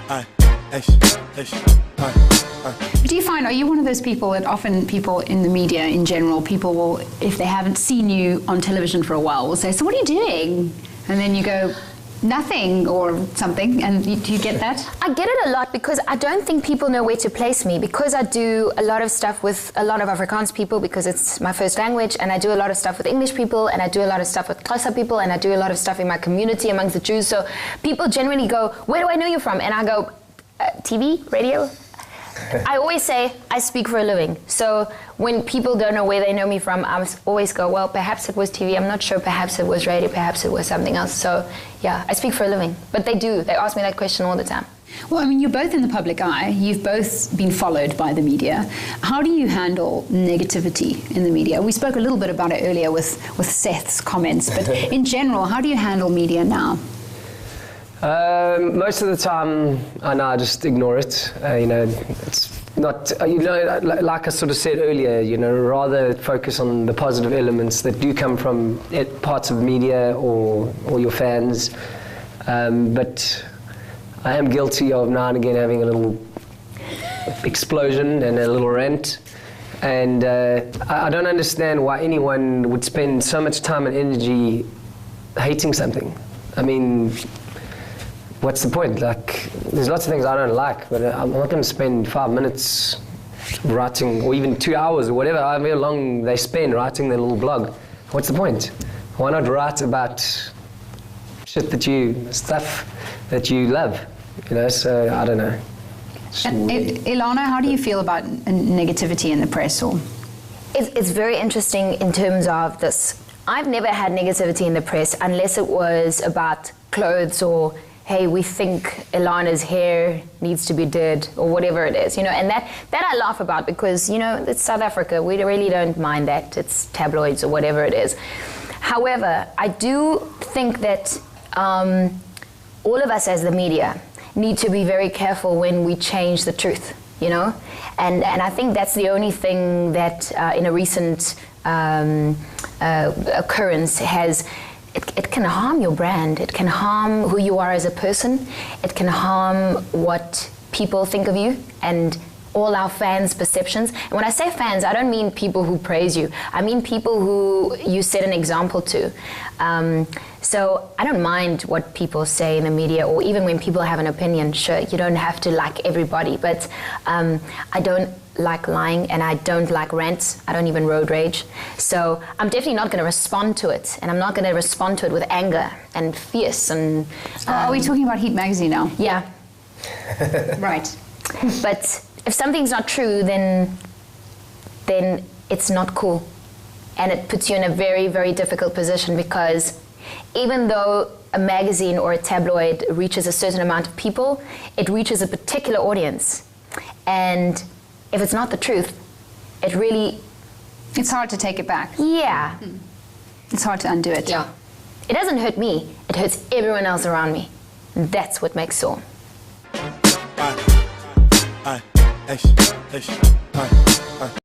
Do you find, are you one of those people that often people in the media in general, people will, if they haven't seen you on television for a while, will say, so what are you doing? And then you go, nothing or something, and do you get that? I get it a lot because I don't think people know where to place me, because I do a lot of stuff with a lot of Afrikaans people because it's my first language, and I do a lot of stuff with English people, and I do a lot of stuff with Xhosa people, and I do a lot of stuff in my community amongst the Jews. So people generally go, where do I know you from? And I go, TV, radio. I always say I speak for a living. So when people don't know where they know me from, I always go, well, perhaps it was TV, I'm not sure, perhaps it was radio, perhaps it was something else. So yeah, I speak for a living. But they do, they ask me that question all the time. Well, I mean, you're both in the public eye. You've both been followed by the media. How do you handle negativity in the media? We spoke a little bit about it earlier with Seth's comments, but in general, how do you handle media now? Most of the time, I just ignore it. It's not, like I sort of said earlier, rather focus on the positive elements that do come from parts of media or your fans. But I am guilty of now and again having a little explosion and a little rant. And I don't understand why anyone would spend so much time and energy hating something. I mean, what's the point? Like, there's lots of things I don't like, but I'm not going to spend 5 minutes writing, or even 2 hours, or whatever, however long they spend writing their little blog. What's the point? Why not write about stuff that you love? So I don't know. And Elana, how do you feel about negativity in the press? Or it's very interesting in terms of this. I've never had negativity in the press unless it was about clothes or, hey, we think Elana's hair needs to be did, or whatever it is, and that I laugh about because, it's South Africa. We really don't mind that. It's tabloids or whatever it is. However, I do think that all of us as the media need to be very careful when we change the truth, and I think that's the only thing that in a recent occurrence has. It can harm your brand. It can harm who you are as a person. It can harm what people think of you and all our fans' perceptions. And when I say fans, I don't mean people who praise you. I mean people who you set an example to. So I don't mind what people say in the media, or even when people have an opinion. Sure, you don't have to like everybody, but I don't like lying, and I don't like rants. I don't even road rage. So I'm definitely not going to respond to it, and I'm not going to respond to it with anger and fierce. And are we talking about Heat Magazine now? Yeah. Right. But if something's not true, then it's not cool, and it puts you in a very, very difficult position, because even though a magazine or a tabloid reaches a certain amount of people, it reaches a particular audience, and if it's not the truth, it's hard to take it back. Yeah. It's hard to undo it. Yeah. It doesn't hurt me, it hurts everyone else around me. That's what makes sore.